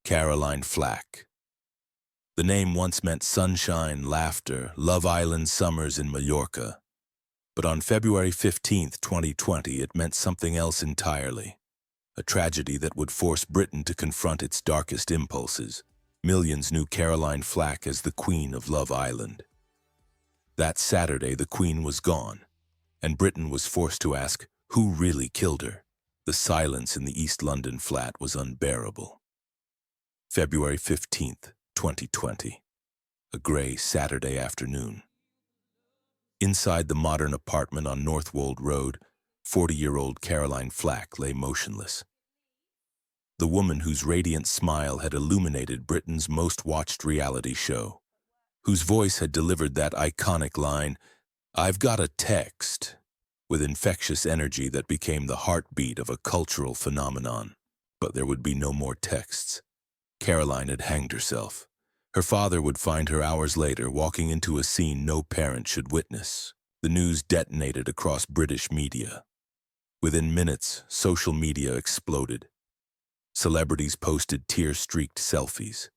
Caroline Flack. The name once meant sunshine, laughter, Love Island summers in Mallorca. But on February 15, 2020, it meant something else entirely. A tragedy that would force Britain to confront its darkest impulses. Millions knew Caroline Flack as the Queen of Love Island. That Saturday, the Queen was gone, and Britain was forced to ask, who really killed her? The silence in the East London flat was unbearable. February 15th, 2020. A gray Saturday afternoon. Inside the modern apartment on Northwold Road, 40-year-old Caroline Flack lay motionless. The woman whose radiant smile had illuminated Britain's most-watched reality show, whose voice had delivered that iconic line, "I've got a text," with infectious energy that became the heartbeat of a cultural phenomenon. But there would be no more texts. Caroline had hanged herself. Her father would find her hours later walking into a scene no parent should witness. The news detonated across British media. Within minutes, social media exploded. Celebrities posted tear-streaked selfies.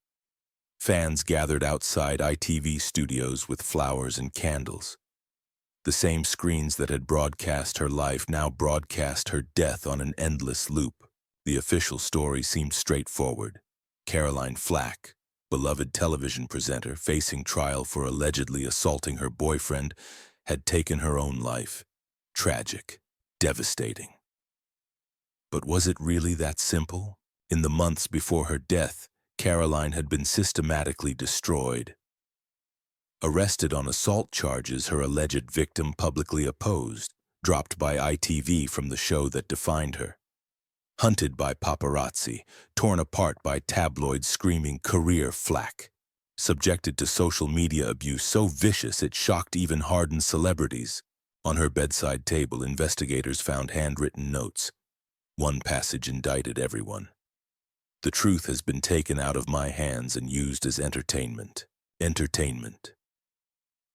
Fans gathered outside ITV studios with flowers and candles. The same screens that had broadcast her life now broadcast her death on an endless loop. The official story seemed straightforward. Caroline Flack, beloved television presenter facing trial for allegedly assaulting her boyfriend, had taken her own life. Tragic, devastating. But was it really that simple? In the months before her death, Caroline had been systematically destroyed. Arrested on assault charges her alleged victim publicly opposed, dropped by ITV from the show that defined her. Hunted by paparazzi, torn apart by tabloids screaming "Career Flack." Subjected to social media abuse so vicious it shocked even hardened celebrities. On her bedside table, investigators found handwritten notes. One passage indicted everyone. "The truth has been taken out of my hands and used as entertainment." Entertainment.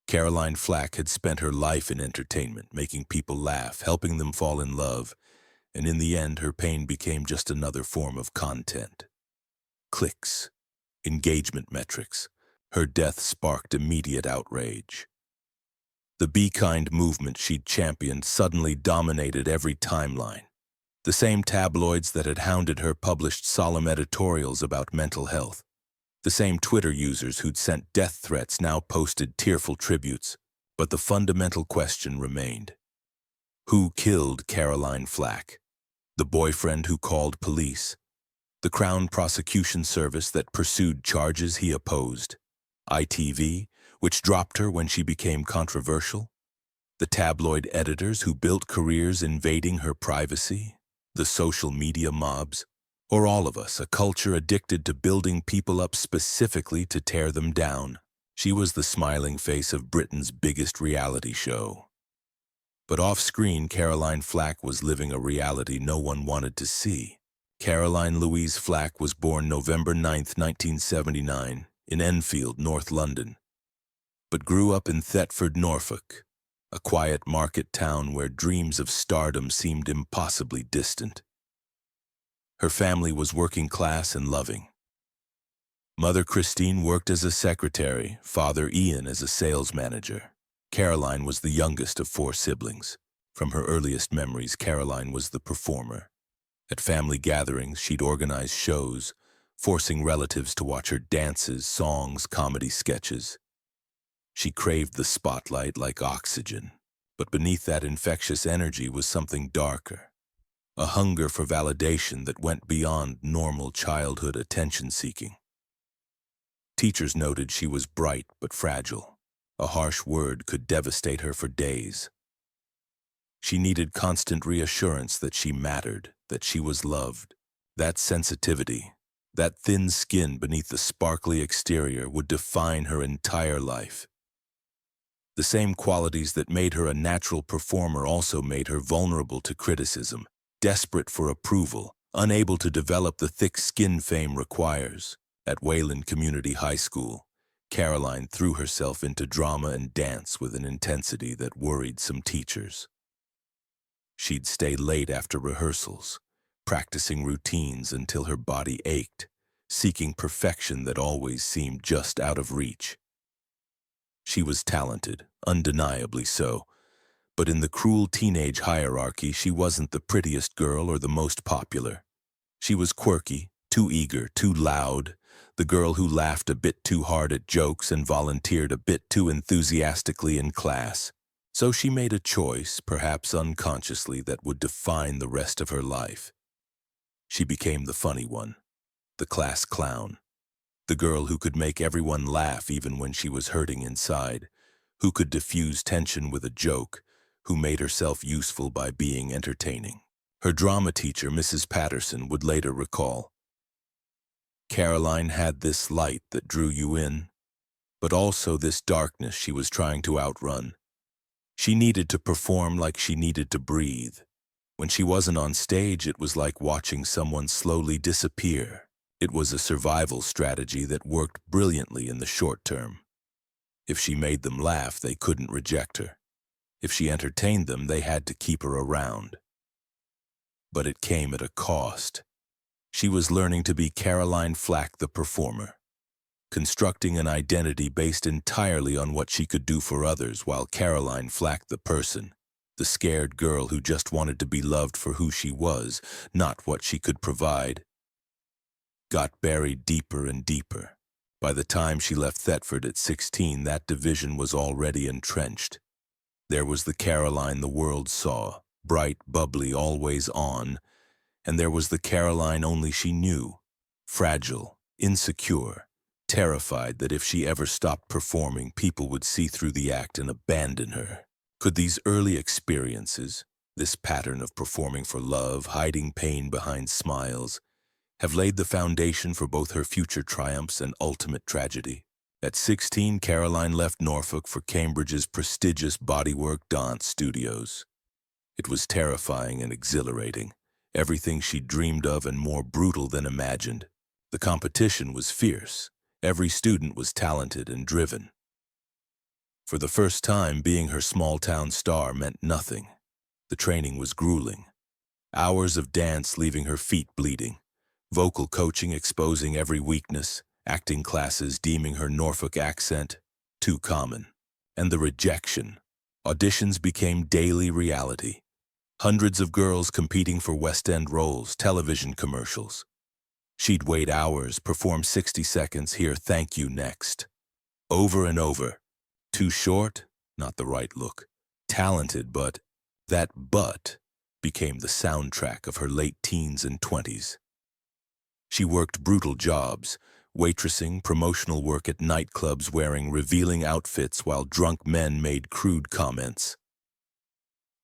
Caroline Flack had spent her life in entertainment, making people laugh, helping them fall in love, and in the end her pain became just another form of content. Clicks, engagement metrics. Her death sparked immediate outrage. The Be Kind movement she'd championed suddenly dominated every timeline. The same tabloids that had hounded her published solemn editorials about mental health. The same Twitter users who'd sent death threats now posted tearful tributes. But the fundamental question remained. Who killed Caroline Flack? The boyfriend who called police? The Crown Prosecution Service that pursued charges he opposed? ITV, which dropped her when she became controversial? The tabloid editors who built careers invading her privacy? The social media mobs? Or all of us, a culture addicted to building people up specifically to tear them down? She was the smiling face of Britain's biggest reality show. But off-screen, Caroline Flack was living a reality no one wanted to see. Caroline Louise Flack was born November 9, 1979, in Enfield, North London, but grew up in Thetford, Norfolk, a quiet market town where dreams of stardom seemed impossibly distant. Her family was working class and loving. Mother Christine worked as a secretary, Father Ian as a sales manager. Caroline was the youngest of 4 siblings. From her earliest memories, Caroline was the performer. At family gatherings, she'd organize shows, forcing relatives to watch her dances, songs, comedy sketches. She craved the spotlight like oxygen, but beneath that infectious energy was something darker. A hunger for validation that went beyond normal childhood attention-seeking. Teachers noted she was bright but fragile. A harsh word could devastate her for days. She needed constant reassurance that she mattered, that she was loved. That sensitivity, that thin skin beneath the sparkly exterior would define her entire life. The same qualities that made her a natural performer also made her vulnerable to criticism, desperate for approval, unable to develop the thick skin fame requires. At Wayland Community High School, Caroline threw herself into drama and dance with an intensity that worried some teachers. She'd stay late after rehearsals, practicing routines until her body ached, seeking perfection that always seemed just out of reach. She was talented, undeniably so, but in the cruel teenage hierarchy, she wasn't the prettiest girl or the most popular. She was quirky, too eager, too loud, the girl who laughed a bit too hard at jokes and volunteered a bit too enthusiastically in class. So she made a choice, perhaps unconsciously, that would define the rest of her life. She became the funny one, the class clown, the girl who could make everyone laugh even when she was hurting inside, who could diffuse tension with a joke, who made herself useful by being entertaining. Her drama teacher, Mrs. Patterson, would later recall, "Caroline had this light that drew you in, but also this darkness she was trying to outrun. She needed to perform like she needed to breathe. When she wasn't on stage, it was like watching someone slowly disappear. It was a survival strategy that worked brilliantly in the short term. If she made them laugh, they couldn't reject her. If she entertained them, they had to keep her around. But it came at a cost. She was learning to be Caroline Flack the performer, constructing an identity based entirely on what she could do for others, while Caroline Flack the person, the scared girl who just wanted to be loved for who she was, not what she could provide, got buried deeper and deeper. By the time she left Thetford at 16, that division was already entrenched. There was the Caroline the world saw, bright, bubbly, always on, and there was the Caroline only she knew, fragile, insecure, terrified that if she ever stopped performing, people would see through the act and abandon her. Could these early experiences, this pattern of performing for love, hiding pain behind smiles, have laid the foundation for both her future triumphs and ultimate tragedy? At 16, Caroline left Norfolk for Cambridge's prestigious bodywork dance studios. It was terrifying and exhilarating, everything she dreamed of and more brutal than imagined. The competition was fierce. Every student was talented and driven. For the first time, being her small-town star meant nothing. The training was grueling. Hours of dance leaving her feet bleeding, vocal coaching exposing every weakness, acting classes deeming her Norfolk accent too common. And the rejection. Auditions became daily reality. Hundreds of girls competing for West End roles, television commercials. She'd wait hours, perform 60 seconds, hear "thank you next." Over and over. Too short? Not the right look. Talented, but that "but" became the soundtrack of her late teens and 20s. She worked brutal jobs, waitressing, promotional work at nightclubs, wearing revealing outfits while drunk men made crude comments.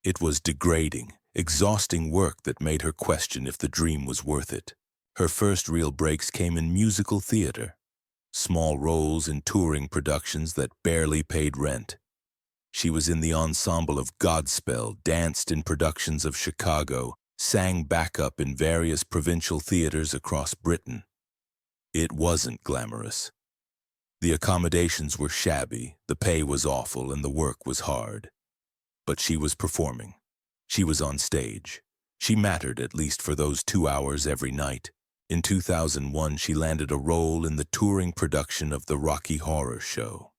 It was degrading, exhausting work that made her question if the dream was worth it. Her first real breaks came in musical theater, small roles in touring productions that barely paid rent. She was in the ensemble of Godspell, danced in productions of Chicago, sang backup in various provincial theaters across Britain. It wasn't glamorous. The accommodations were shabby, the pay was awful, and the work was hard. But she was performing. She was on stage. She mattered, at least for those 2 hours every night. In 2001, she landed a role in the touring production of the Rocky Horror Show.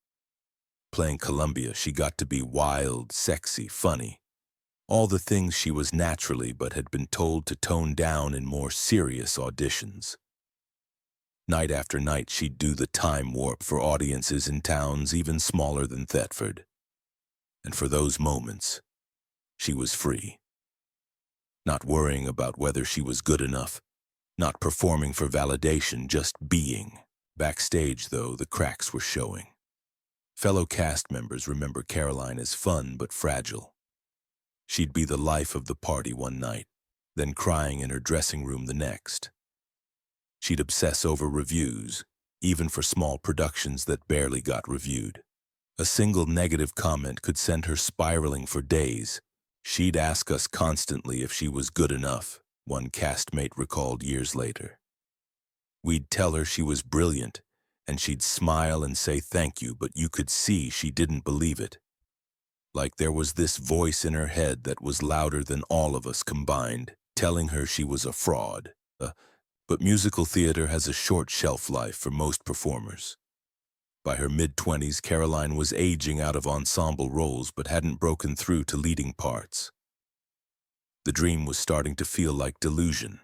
Playing Columbia, she got to be wild, sexy, funny. All the things she was naturally but had been told to tone down in more serious auditions. Night after night, she'd do the time warp for audiences in towns even smaller than Thetford. And for those moments, she was free. Not worrying about whether she was good enough, not performing for validation, just being. Backstage, though, the cracks were showing. Fellow cast members remember Caroline as fun but fragile. She'd be the life of the party one night, then crying in her dressing room the next. She'd obsess over reviews, even for small productions that barely got reviewed. A single negative comment could send her spiraling for days. She'd ask us constantly if she was good enough, one castmate recalled years later. We'd tell her she was brilliant, and she'd smile and say thank you, but you could see she didn't believe it. Like there was this voice in her head that was louder than all of us combined, telling her she was a fraud, a But musical theater has a short shelf life for most performers. By her mid-20s, Caroline was aging out of ensemble roles but hadn't broken through to leading parts. The dream was starting to feel like delusion.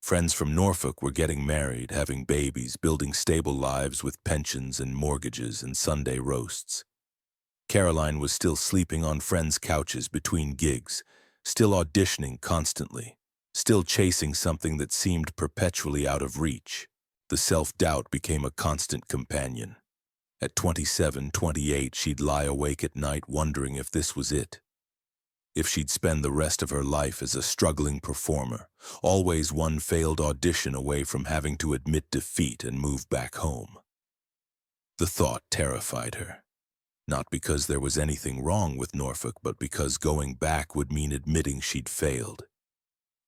Friends from Norfolk were getting married, having babies, building stable lives with pensions and mortgages and Sunday roasts. Caroline was still sleeping on friends' couches between gigs, still auditioning constantly, still chasing something that seemed perpetually out of reach. The self-doubt became a constant companion. At 27, 28, she'd lie awake at night wondering if this was it. If she'd spend the rest of her life as a struggling performer, always one failed audition away from having to admit defeat and move back home. The thought terrified her, not because there was anything wrong with Norfolk, but because going back would mean admitting she'd failed.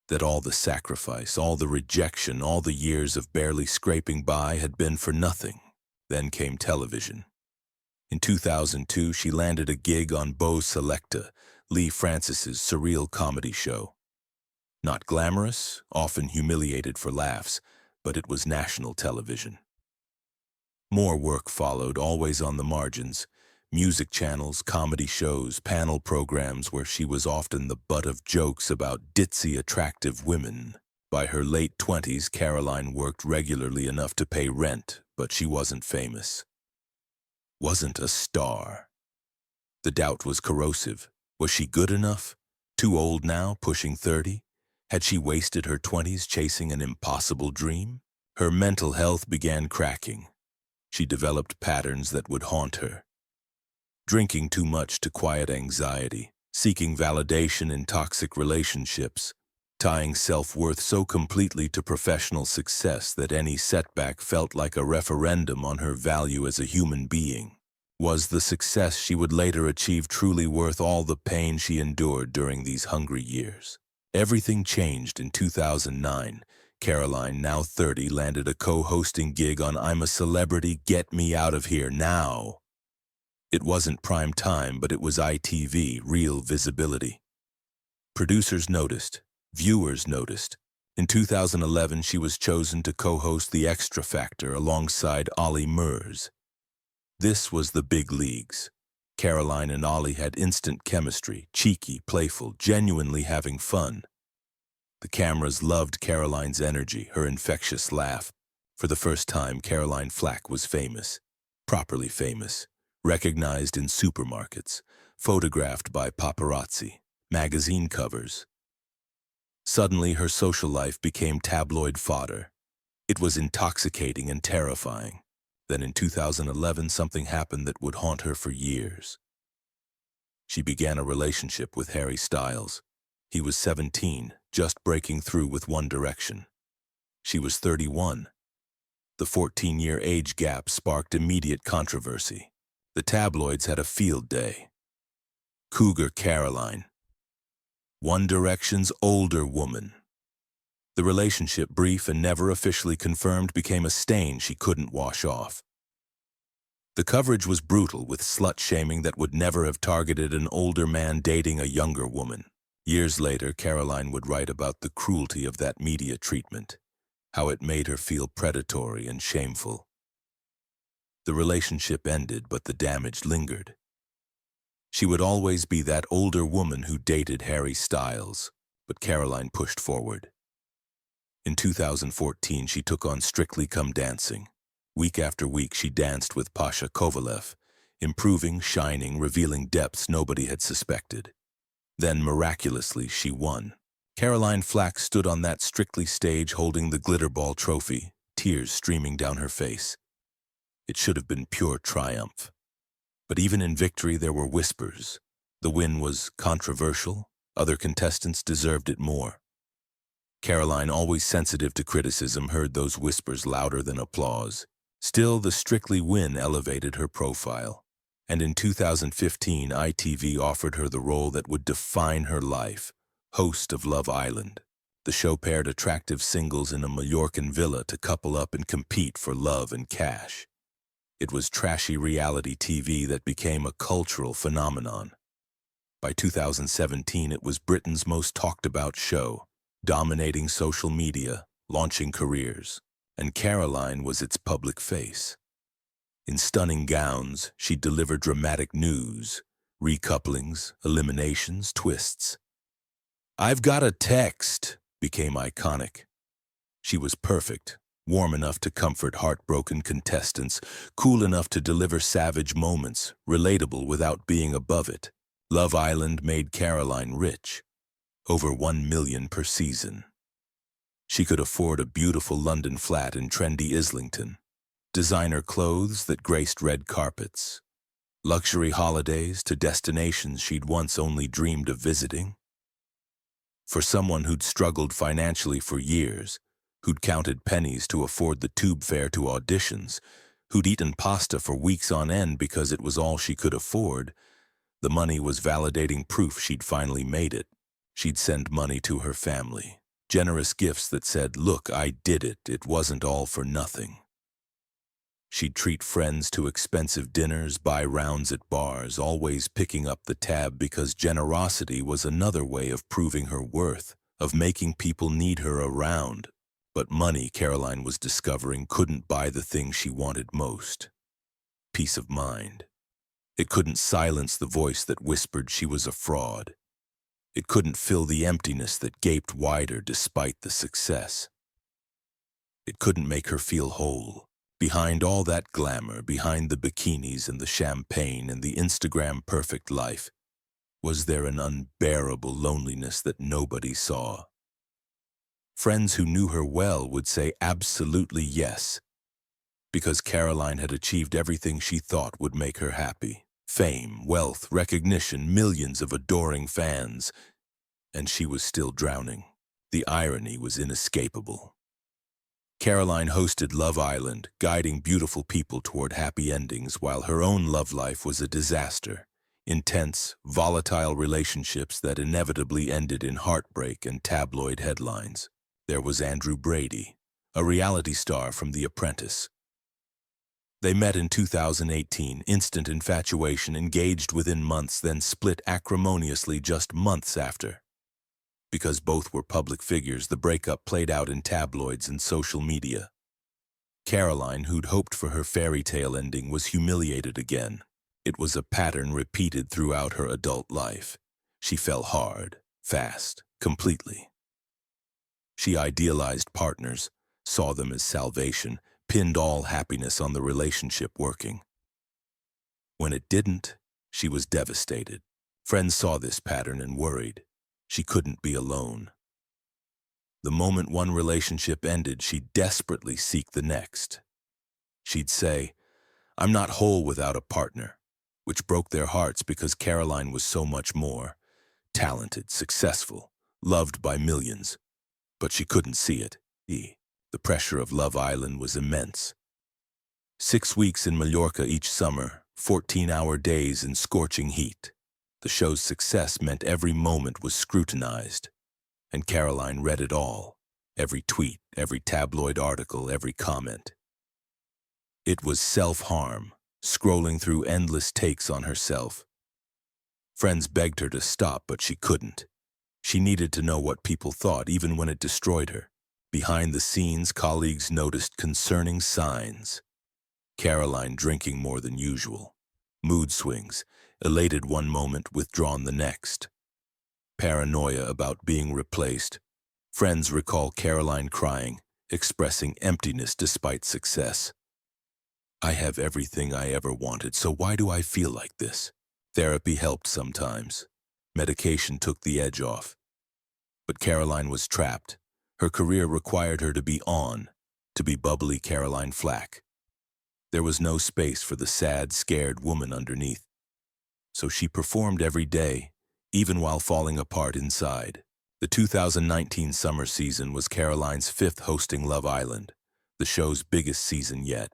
That all the sacrifice, all the rejection, all the years of barely scraping by had been for nothing. Then came television. In 2002, she landed a gig on Beau Selecta, Lee Francis's surreal comedy show. Not glamorous, often humiliated for laughs, but it was national television. More work followed, always on the margins. Music channels, comedy shows, panel programs where she was often the butt of jokes about ditzy, attractive women. By her late 20s, Caroline worked regularly enough to pay rent, but she wasn't famous. Wasn't a star. The doubt was corrosive. Was she good enough? Too old now, pushing 30? Had she wasted her 20s chasing an impossible dream? Her mental health began cracking. She developed patterns that would haunt her. Drinking too much to quiet anxiety, seeking validation in toxic relationships, tying self-worth so completely to professional success that any setback felt like a referendum on her value as a human being. Was the success she would later achieve truly worth all the pain she endured during these hungry years? Everything changed in 2009. Caroline, now 30, landed a co-hosting gig on I'm a Celebrity, Get Me Out of Here Now. It wasn't prime time, but it was ITV, real visibility. Producers noticed. Viewers noticed. In 2011, she was chosen to co-host The Extra Factor alongside Ollie Murs. This was the big leagues. Caroline and Ollie had instant chemistry, cheeky, playful, genuinely having fun. The cameras loved Caroline's energy, her infectious laugh. For the first time, Caroline Flack was famous. Properly famous. Recognized in supermarkets. Photographed by paparazzi. Magazine covers. Suddenly, her social life became tabloid fodder. It was intoxicating and terrifying. Then in 2011, something happened that would haunt her for years. She began a relationship with Harry Styles. He was 17, just breaking through with One Direction. She was 31. The 14-year age gap sparked immediate controversy. The tabloids had a field day. Cougar Caroline. One Direction's older woman. The relationship, brief and never officially confirmed, became a stain she couldn't wash off. The coverage was brutal, with slut-shaming that would never have targeted an older man dating a younger woman. Years later, Caroline would write about the cruelty of that media treatment, how it made her feel predatory and shameful. The relationship ended, but the damage lingered. She would always be that older woman who dated Harry Styles, but Caroline pushed forward. In 2014, she took on Strictly Come Dancing. Week after week, she danced with Pasha Kovalev, improving, shining, revealing depths nobody had suspected. Then, miraculously, she won. Caroline Flack stood on that Strictly stage holding the glitter ball trophy, tears streaming down her face. It should have been pure triumph. But even in victory, there were whispers. The win was controversial. Other contestants deserved it more. Caroline, always sensitive to criticism, heard those whispers louder than applause. Still, the Strictly win elevated her profile. And in 2015, ITV offered her the role that would define her life, host of Love Island. The show paired attractive singles in a Mallorcan villa to couple up and compete for love and cash. It was trashy reality TV that became a cultural phenomenon. By 2017, it was Britain's most talked about show, dominating social media, launching careers, and Caroline was its public face. In stunning gowns, she delivered dramatic news, recouplings, eliminations, twists. "I've got a text" became iconic. She was perfect, warm enough to comfort heartbroken contestants, cool enough to deliver savage moments, relatable without being above it. Love Island made Caroline rich, over 1 million per season. She could afford a beautiful London flat in trendy Islington, designer clothes that graced red carpets, luxury holidays to destinations she'd once only dreamed of visiting. For someone who'd struggled financially for years, who'd counted pennies to afford the tube fare to auditions, who'd eaten pasta for weeks on end because it was all she could afford, the money was validating proof she'd finally made it. She'd send money to her family, generous gifts that said, "Look, I did it, it wasn't all for nothing." She'd treat friends to expensive dinners, buy rounds at bars, always picking up the tab because generosity was another way of proving her worth, of making people need her around. But money, Caroline was discovering, couldn't buy the thing she wanted most: peace of mind. It couldn't silence the voice that whispered she was a fraud. It couldn't fill the emptiness that gaped wider despite the success. It couldn't make her feel whole. Behind all that glamour, behind the bikinis and the champagne and the Instagram-perfect life, was there an unbearable loneliness that nobody saw? Friends who knew her well would say absolutely yes, because Caroline had achieved everything she thought would make her happy. Fame, wealth, recognition, millions of adoring fans, and she was still drowning. The irony was inescapable. Caroline hosted Love Island, guiding beautiful people toward happy endings, while her own love life was a disaster. Intense, volatile relationships that inevitably ended in heartbreak and tabloid headlines. There was Andrew Brady, a reality star from The Apprentice. They met in 2018, instant infatuation, engaged within months, then split acrimoniously just months after. Because both were public figures, the breakup played out in tabloids and social media. Caroline, who'd hoped for her fairy tale ending, was humiliated again. It was a pattern repeated throughout her adult life. She fell hard, fast, completely. She idealized partners, saw them as salvation, pinned all happiness on the relationship working. When it didn't, she was devastated. Friends saw this pattern and worried. She couldn't be alone. The moment one relationship ended, she'd desperately seek the next. She'd say, "I'm not whole without a partner," which broke their hearts because Caroline was so much more. Talented, successful, loved by millions. But she couldn't see it. The pressure of Love Island was immense. 6 weeks in Mallorca each summer, 14-hour days in scorching heat. The show's success meant every moment was scrutinized, and Caroline read it all, every tweet, every tabloid article, every comment. It was self-harm, scrolling through endless takes on herself. Friends begged her to stop, but she couldn't. She needed to know what people thought, even when it destroyed her. Behind the scenes, colleagues noticed concerning signs. Caroline drinking more than usual. Mood swings, elated one moment, withdrawn the next. Paranoia about being replaced. Friends recall Caroline crying, expressing emptiness despite success. "I have everything I ever wanted, so why do I feel like this?" Therapy helped sometimes. Medication took the edge off. But Caroline was trapped. Her career required her to be on, to be bubbly Caroline Flack. There was no space for the sad, scared woman underneath. So she performed every day, even while falling apart inside. The 2019 summer season was Caroline's 5th hosting Love Island, the show's biggest season yet.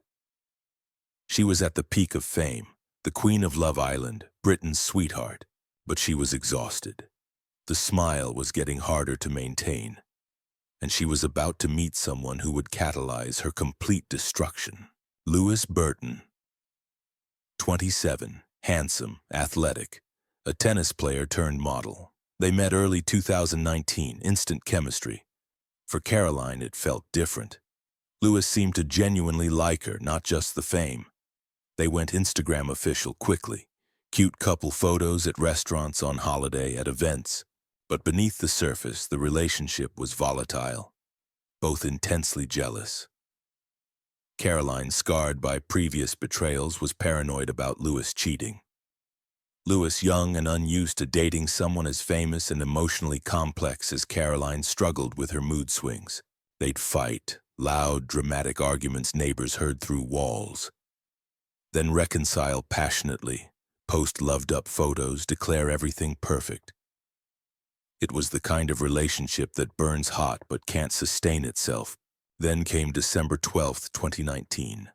She was at the peak of fame, the queen of Love Island, Britain's sweetheart, but she was exhausted. The smile was getting harder to maintain, and she was about to meet someone who would catalyze her complete destruction. Lewis Burton, 27, handsome, athletic, a tennis player turned model. They met early 2019, instant chemistry. For Caroline, it felt different. Lewis seemed to genuinely like her, not just the fame. They went Instagram official quickly. Cute couple photos at restaurants, on holiday, at events. But beneath the surface, the relationship was volatile, both intensely jealous. Caroline, scarred by previous betrayals, was paranoid about Lewis cheating. Lewis, young and unused to dating someone as famous and emotionally complex as Caroline, struggled with her mood swings. They'd fight, loud, dramatic arguments neighbors heard through walls. Then reconcile passionately, post loved-up photos, declare everything perfect. It was the kind of relationship that burns hot but can't sustain itself. Then came December 12, 2019,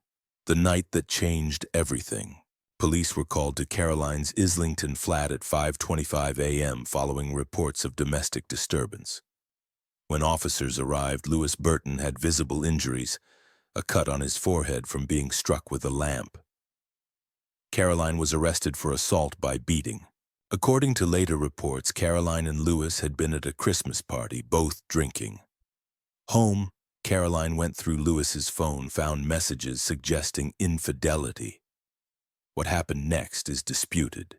the night that changed everything. Police were called to Caroline's Islington flat at 5:25 a.m. following reports of domestic disturbance. When officers arrived, Lewis Burton had visible injuries, a cut on his forehead from being struck with a lamp. Caroline was arrested for assault by beating. According to later reports, Caroline and Lewis had been at a Christmas party, both drinking. Home, Caroline went through Lewis's phone, found messages suggesting infidelity. What happened next is disputed.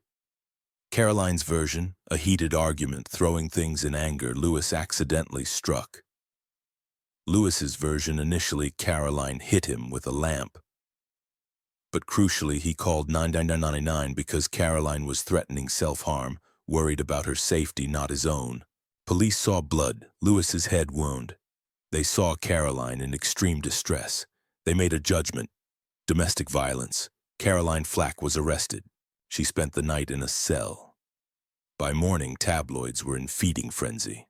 Caroline's version, a heated argument, throwing things in anger, Lewis accidentally struck. Lewis's version, initially Caroline hit him with a lamp. But crucially, he called 999 because Caroline was threatening self-harm, worried about her safety, not his own. Police saw blood, Lewis's head wound. They saw Caroline in extreme distress. They made a judgment. Domestic violence. Caroline Flack was arrested. She spent the night in a cell. By morning, tabloids were in feeding frenzy.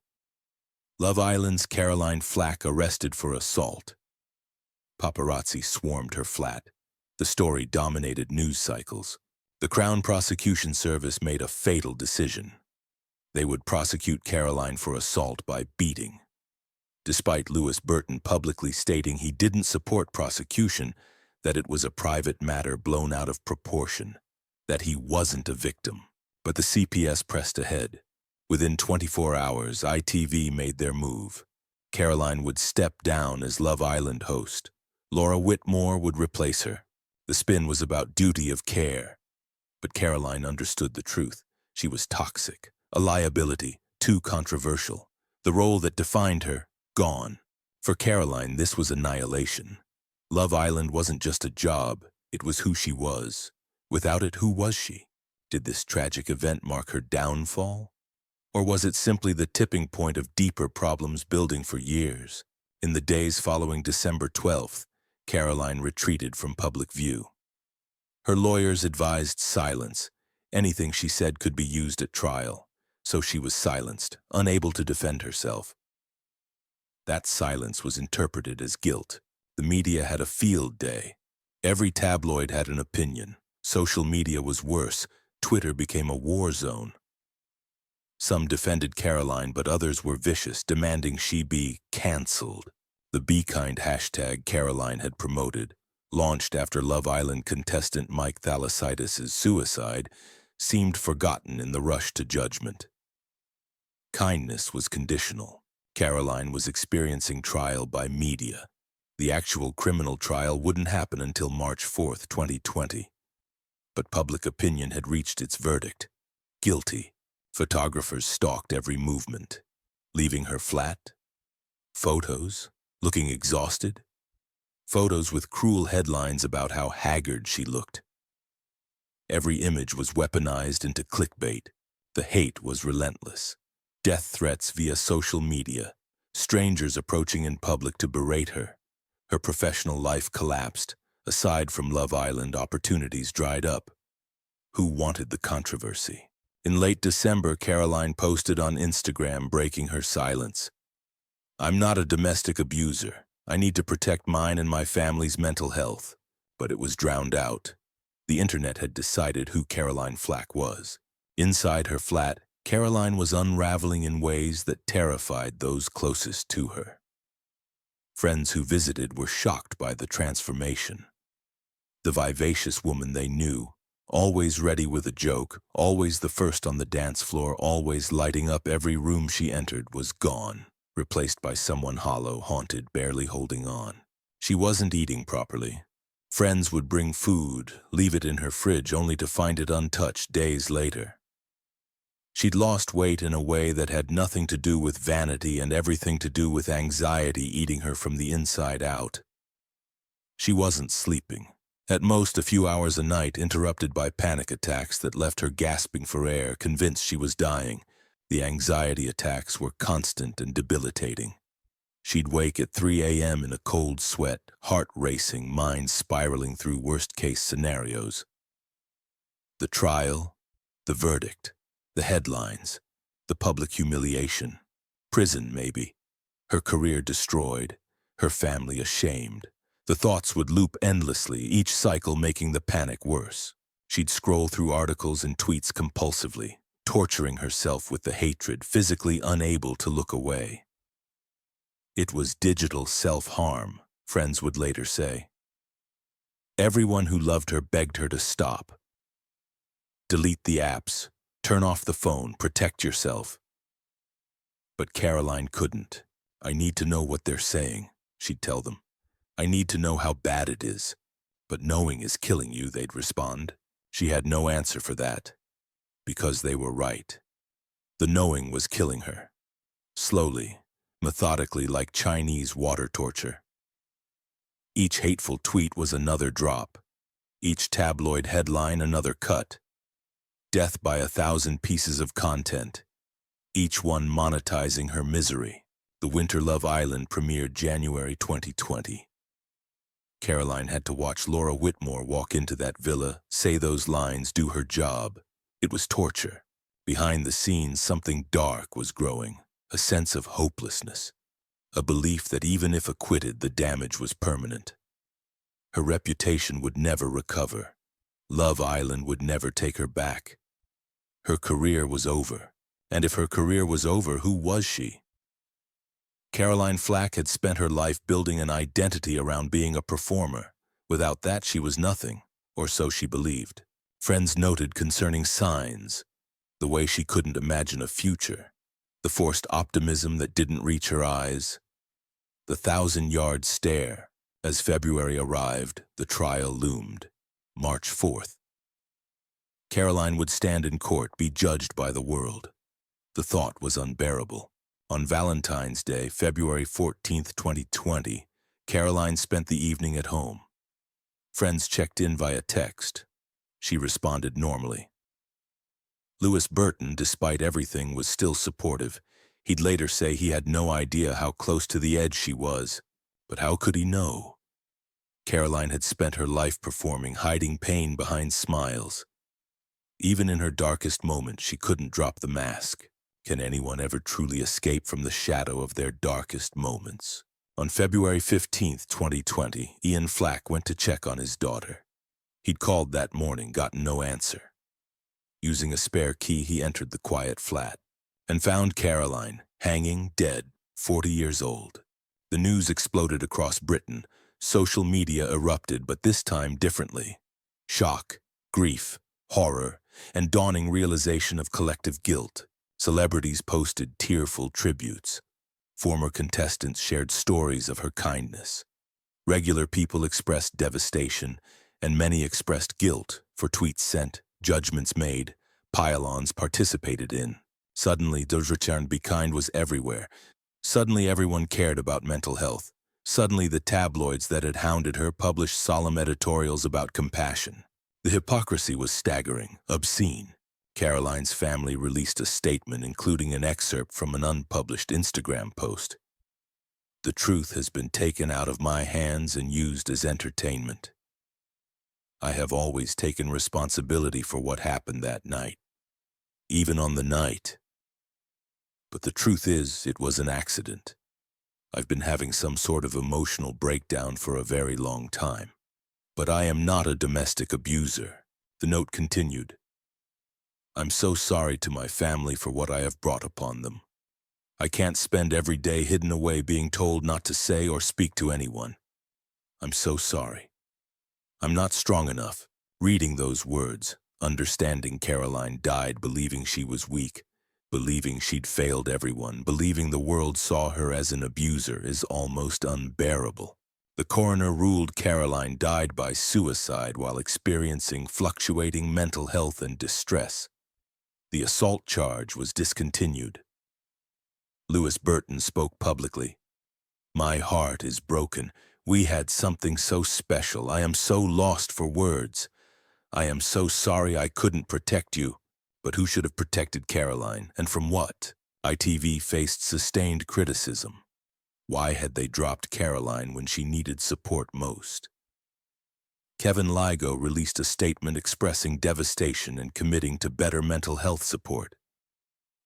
Love Island's Caroline Flack arrested for assault. Paparazzi swarmed her flat. The story dominated news cycles. The Crown Prosecution Service made a fatal decision. They would prosecute Caroline for assault by beating. Despite Lewis Burton publicly stating he didn't support prosecution, that it was a private matter blown out of proportion, that he wasn't a victim. But the CPS pressed ahead. Within 24 hours, ITV made their move. Caroline would step down as Love Island host. Laura Whitmore would replace her. The spin was about duty of care. But Caroline understood the truth. She was toxic, a liability, too controversial. The role that defined her, gone. For Caroline, this was annihilation. Love Island wasn't just a job, it was who she was. Without it, who was she? Did this tragic event mark her downfall? Or was it simply the tipping point of deeper problems building for years? In the days following December 12th, Caroline retreated from public view. Her lawyers advised silence. Anything she said could be used at trial, so she was silenced, unable to defend herself. That silence was interpreted as guilt. The media had a field day. Every tabloid had an opinion. Social media was worse. Twitter became a war zone. Some defended Caroline, but others were vicious, demanding she be cancelled. The Be Kind hashtag Caroline had promoted, launched after Love Island contestant Mike Thalassitis' suicide, seemed forgotten in the rush to judgment. Kindness was conditional. Caroline was experiencing trial by media. The actual criminal trial wouldn't happen until March 4th, 2020. But public opinion had reached its verdict. Guilty. Photographers stalked every movement. Leaving her flat? Photos? Looking exhausted? Photos with cruel headlines about how haggard she looked. Every image was weaponized into clickbait. The hate was relentless. Death threats via social media. Strangers approaching in public to berate her. Her professional life collapsed. Aside from Love Island, opportunities dried up. Who wanted the controversy? In late December, Caroline posted on Instagram, breaking her silence. "I'm not a domestic abuser. I need to protect mine and my family's mental health." But it was drowned out. The internet had decided who Caroline Flack was. Inside her flat, Caroline was unraveling in ways that terrified those closest to her. Friends who visited were shocked by the transformation. The vivacious woman they knew, always ready with a joke, always the first on the dance floor, always lighting up every room she entered, was gone. replaced by someone hollow, haunted, barely holding on. She wasn't eating properly. Friends would bring food, leave it in her fridge only to find it untouched days later. She'd lost weight in a way that had nothing to do with vanity and everything to do with anxiety eating her from the inside out. She wasn't sleeping. At most a few hours a night, interrupted by panic attacks that left her gasping for air, convinced she was dying. The anxiety attacks were constant and debilitating. She'd wake at 3 a.m. in a cold sweat, heart racing, mind spiraling through worst-case scenarios. The trial, the verdict, the headlines, the public humiliation, prison maybe, her career destroyed, her family ashamed. The thoughts would loop endlessly, each cycle making the panic worse. She'd scroll through articles and tweets compulsively, torturing herself with the hatred, physically unable to look away. It was digital self-harm, friends would later say. Everyone who loved her begged her to stop. Delete the apps, turn off the phone, protect yourself. But Caroline couldn't. I need to know what they're saying, she'd tell them. I need to know how bad it is. But knowing is killing you, they'd respond. She had no answer for that. Because they were right. The knowing was killing her. Slowly, methodically, like Chinese water torture. Each hateful tweet was another drop. Each tabloid headline another cut. Death by 1,000 pieces of content. Each one monetizing her misery. The Winter Love Island premiered January 2020. Caroline had to watch Laura Whitmore walk into that villa, say those lines, do her job. It was torture. Behind the scenes, something dark was growing, a sense of hopelessness, a belief that even if acquitted, the damage was permanent. Her reputation would never recover. Love Island would never take her back. Her career was over. And if her career was over, who was she? Caroline Flack had spent her life building an identity around being a performer. Without that, she was nothing, or so she believed. Friends noted concerning signs, the way she couldn't imagine a future, the forced optimism that didn't reach her eyes, the 1,000-yard stare. As February arrived, the trial loomed. March 4th. Caroline would stand in court, be judged by the world. The thought was unbearable. On Valentine's Day, February 14th, 2020, Caroline spent the evening at home. Friends checked in via text. She responded normally. Louis Burton, despite everything, was still supportive. He'd later say he had no idea how close to the edge she was. But how could he know? Caroline had spent her life performing, hiding pain behind smiles. Even in her darkest moments, she couldn't drop the mask. Can anyone ever truly escape from the shadow of their darkest moments? On February 15th, 2020, Ian Flack went to check on his daughter. He'd called that morning, gotten no answer. Using a spare key, he entered the quiet flat and found Caroline, hanging dead, 40 years old. The news exploded across Britain. Social media erupted, but this time differently. Shock, grief, horror, and dawning realization of collective guilt. Celebrities posted tearful tributes. Former contestants shared stories of her kindness. Regular people expressed devastation, and many expressed guilt for tweets sent, judgments made, pile-ons participated in. Suddenly, the return be kind was everywhere. Suddenly, everyone cared about mental health. Suddenly, the tabloids that had hounded her published solemn editorials about compassion. The hypocrisy was staggering, obscene. Caroline's family released a statement including an excerpt from an unpublished Instagram post. The truth has been taken out of my hands and used as entertainment. I have always taken responsibility for what happened that night, even on the night. But the truth is, it was an accident. I've been having some sort of emotional breakdown for a very long time. But I am not a domestic abuser, the note continued. I'm so sorry to my family for what I have brought upon them. I can't spend every day hidden away being told not to say or speak to anyone. I'm so sorry. I'm not strong enough. Reading those words, understanding Caroline died believing she was weak, Believing she'd failed everyone, believing the world saw her as an abuser is almost unbearable. The coroner ruled Caroline died by suicide while experiencing fluctuating mental health and distress. The assault charge was discontinued. Lewis Burton spoke publicly. "My heart is broken. We had something so special. I am so lost for words. I am so sorry I couldn't protect you." But who should have protected Caroline, and from what? ITV faced sustained criticism. Why had they dropped Caroline when she needed support most? Kevin Ligo released a statement expressing devastation and committing to better mental health support.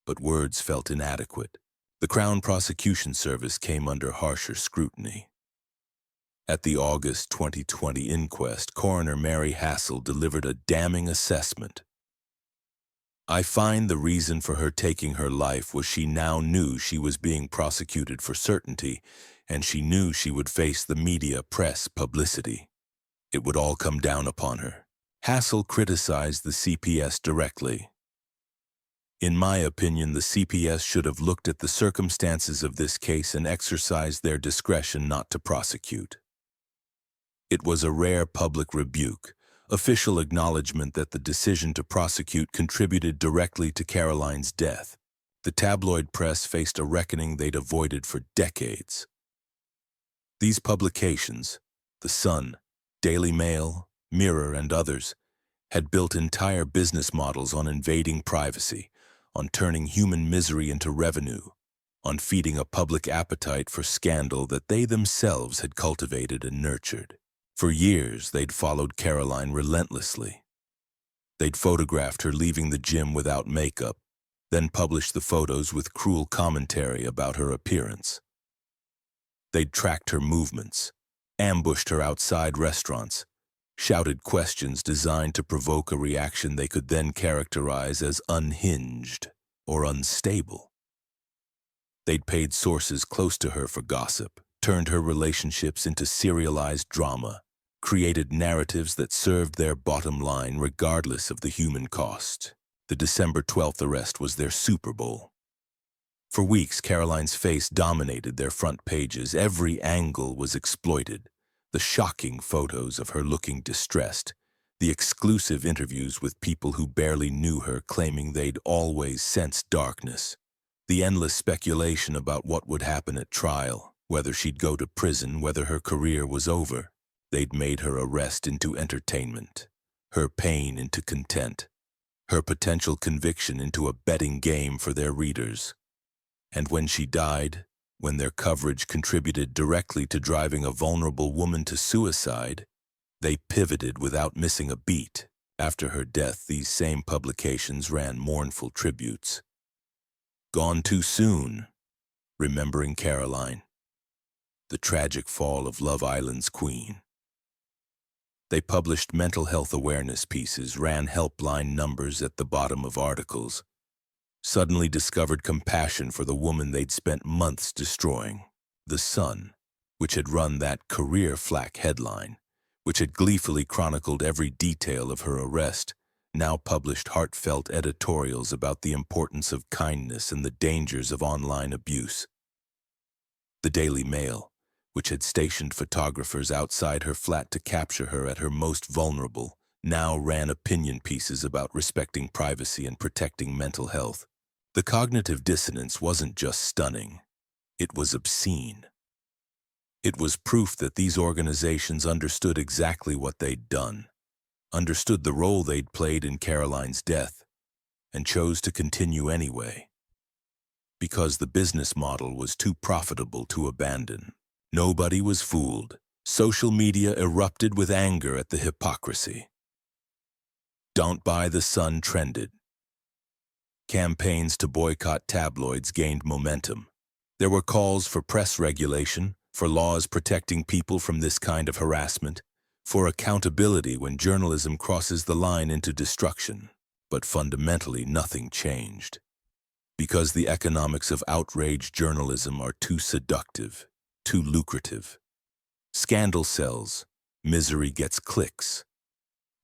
But words felt inadequate. The Crown Prosecution Service came under harsher scrutiny. At the August 2020 inquest, Coroner Mary Hassel delivered a damning assessment. "I find the reason for her taking her life was she now knew she was being prosecuted for certainty, and she knew she would face the media, press, publicity. It would all come down upon her." Hassel criticized the CPS directly. "In my opinion, the CPS should have looked at the circumstances of this case and exercised their discretion not to prosecute." It was a rare public rebuke, official acknowledgement that the decision to prosecute contributed directly to Caroline's death. The tabloid press faced a reckoning they'd avoided for decades. These publications, The Sun, Daily Mail, Mirror, and others, had built entire business models on invading privacy, on turning human misery into revenue, on feeding a public appetite for scandal that they themselves had cultivated and nurtured. For years, they'd followed Caroline relentlessly. They'd photographed her leaving the gym without makeup, then published the photos with cruel commentary about her appearance. They'd tracked her movements, ambushed her outside restaurants, shouted questions designed to provoke a reaction they could then characterize as unhinged or unstable. They'd paid sources close to her for gossip, turned her relationships into serialized drama, created narratives that served their bottom line regardless of the human cost. The December 12th arrest was their Super Bowl. For weeks, Caroline's face dominated their front pages. Every angle was exploited. The shocking photos of her looking distressed, the exclusive interviews with people who barely knew her claiming they'd always sensed darkness, the endless speculation about what would happen at trial, whether she'd go to prison, whether her career was over. They'd made her arrest into entertainment, her pain into content, her potential conviction into a betting game for their readers. And when she died, when their coverage contributed directly to driving a vulnerable woman to suicide, they pivoted without missing a beat. After her death, these same publications ran mournful tributes. "Gone too soon," "Remembering Caroline," "The Tragic Fall of Love Island's Queen." They published mental health awareness pieces, ran helpline numbers at the bottom of articles, suddenly discovered compassion for the woman they'd spent months destroying. The Sun, which had run that career Flack headline, which had gleefully chronicled every detail of her arrest, now published heartfelt editorials about the importance of kindness and the dangers of online abuse. The Daily Mail, which had stationed photographers outside her flat to capture her at her most vulnerable, now ran opinion pieces about respecting privacy and protecting mental health. The cognitive dissonance wasn't just stunning, it was obscene. It was proof that these organizations understood exactly what they'd done, understood the role they'd played in Caroline's death, and chose to continue anyway. Because the business model was too profitable to abandon. Nobody was fooled. Social media erupted with anger at the hypocrisy. "Don't Buy the Sun" trended. Campaigns to boycott tabloids gained momentum. There were calls for press regulation, for laws protecting people from this kind of harassment, for accountability when journalism crosses the line into destruction. But fundamentally, nothing changed. Because the economics of outrage journalism are too seductive, too lucrative. Scandal sells, misery gets clicks.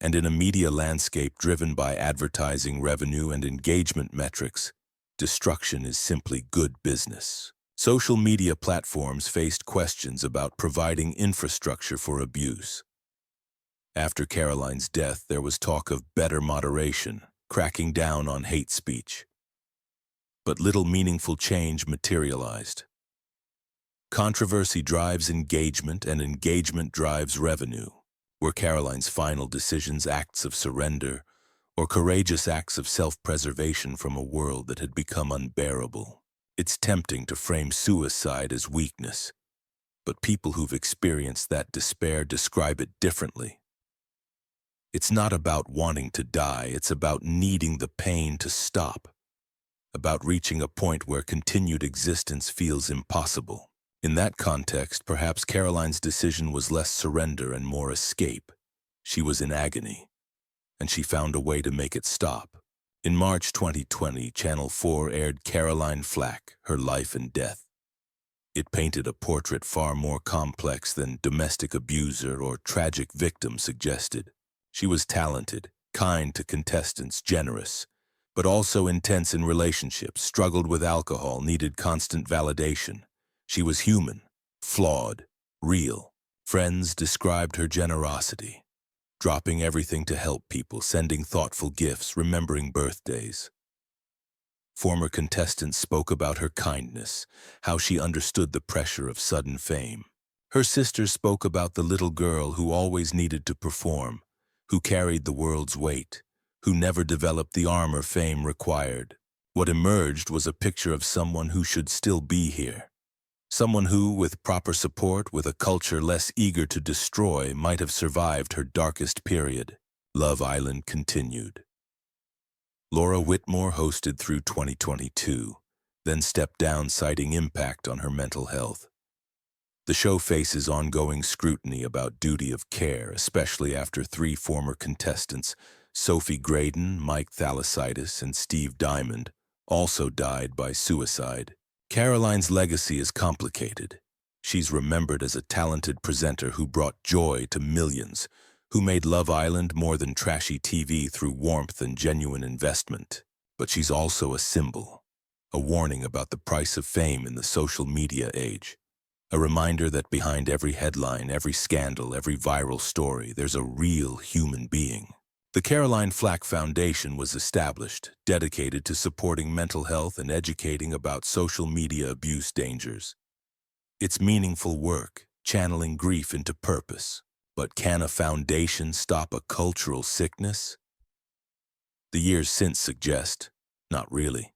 And in a media landscape driven by advertising revenue and engagement metrics, Destruction is simply good business. Social media platforms faced questions about providing infrastructure for abuse. After Caroline's death, there was talk of better moderation, cracking down on hate speech. But little meaningful change materialized. Controversy drives engagement, and engagement drives revenue. Were Caroline's final decisions acts of surrender, or courageous acts of self-preservation from a world that had become unbearable? It's tempting to frame suicide as weakness, but people who've experienced that despair describe it differently. It's not about wanting to die, it's about needing the pain to stop, about reaching a point where continued existence feels impossible. In that context, perhaps Caroline's decision was less surrender and more escape. She was in agony, and she found a way to make it stop. In March 2020, Channel 4 aired Caroline Flack, Her Life and Death. It painted a portrait far more complex than domestic abuser or tragic victim suggested. She was talented, kind to contestants, generous, but also intense in relationships, struggled with alcohol, needed constant validation. She was human, flawed, real. Friends described her generosity, dropping everything to help people, sending thoughtful gifts, remembering birthdays. Former contestants spoke about her kindness, how she understood the pressure of sudden fame. Her sisters spoke about the little girl who always needed to perform, who carried the world's weight, who never developed the armor fame required. What emerged was a picture of someone who should still be here. Someone who, with proper support, with a culture less eager to destroy, might have survived her darkest period. Love Island continued. Laura Whitmore hosted through 2022, then stepped down citing impact on her mental health. The show faces ongoing scrutiny about duty of care, especially after 3 former contestants, Sophie Graydon, Mike Thalassitis, and Steve Diamond, also died by suicide. Caroline's legacy is complicated. She's remembered as a talented presenter who brought joy to millions, who made Love Island more than trashy TV through warmth and genuine investment. But she's also a symbol, a warning about the price of fame in the social media age, a reminder that behind every headline, every scandal, every viral story, there's a real human being. The Caroline Flack Foundation was established, dedicated to supporting mental health and educating about social media abuse dangers. It's meaningful work, channeling grief into purpose. But can a foundation stop a cultural sickness? The years since suggest, not really.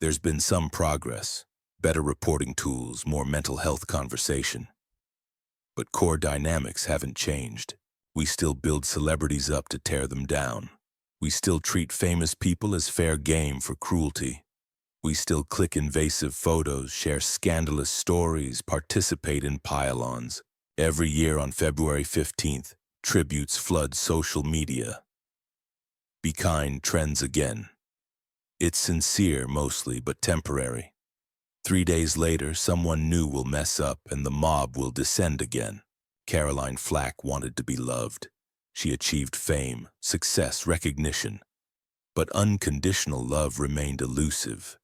There's been some progress, better reporting tools, more mental health conversation. But core dynamics haven't changed. We still build celebrities up to tear them down. We still treat famous people as fair game for cruelty. We still click invasive photos, share scandalous stories, participate in pile-ons. Every year on February 15th, tributes flood social media. Be kind trends again. It's sincere mostly, but temporary. 3 days later, someone new will mess up and the mob will descend again. Caroline Flack wanted to be loved. She achieved fame, success, recognition. But unconditional love remained elusive.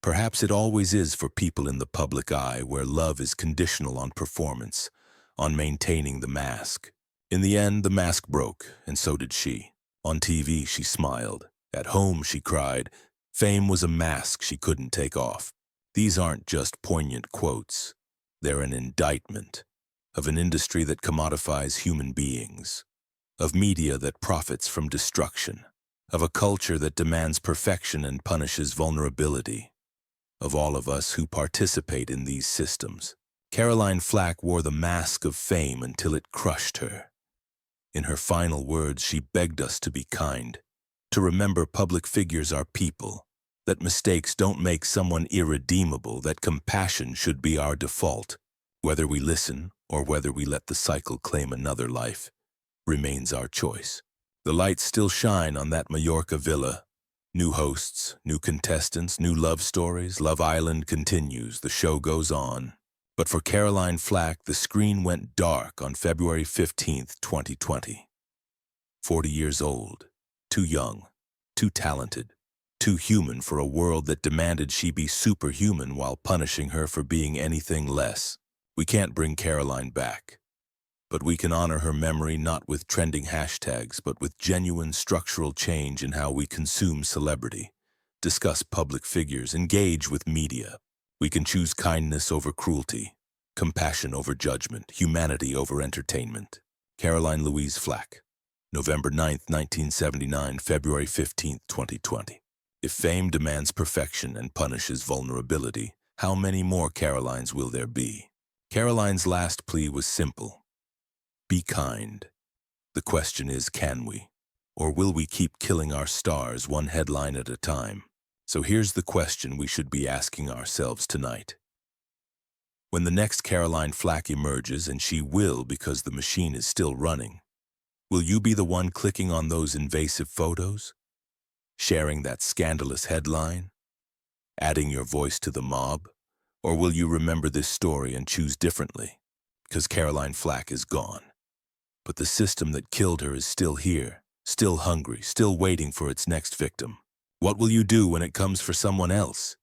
Perhaps it always is for people in the public eye, where love is conditional on performance, on maintaining the mask. In the end, the mask broke, and so did she. On TV, she smiled. At home, she cried. Fame was a mask she couldn't take off. These aren't just poignant quotes. They're an indictment of an industry that commodifies human beings, of media that profits from destruction, of a culture that demands perfection and punishes vulnerability, of all of us who participate in these systems. Caroline Flack wore the mask of fame until it crushed her. In her final words, she begged us to be kind, to remember public figures are people, that mistakes don't make someone irredeemable, that compassion should be our default. Whether we listen or whether we let the cycle claim another life remains our choice. The lights still shine on that Mallorca villa. New hosts, new contestants, new love stories. Love Island continues, the show goes on. But for Caroline Flack, the screen went dark on February 15th, 2020. 40 years old, too young, too talented, too human for a world that demanded she be superhuman while punishing her for being anything less. We can't bring Caroline back, but we can honor her memory not with trending hashtags, but with genuine structural change in how we consume celebrity, discuss public figures, engage with media. We can choose kindness over cruelty, compassion over judgment, humanity over entertainment. Caroline Louise Flack, November 9th, 1979, February 15th, 2020. If fame demands perfection and punishes vulnerability, how many more Carolines will there be? Caroline's last plea was simple: be kind. The question is, can we? Or will we keep killing our stars one headline at a time? So here's the question we should be asking ourselves tonight. When the next Caroline Flack emerges, and she will because the machine is still running, will you be the one clicking on those invasive photos? Sharing that scandalous headline? Adding your voice to the mob? Or will you remember this story and choose differently? Because Caroline Flack is gone. But the system that killed her is still here, still hungry, still waiting for its next victim. What will you do when it comes for someone else?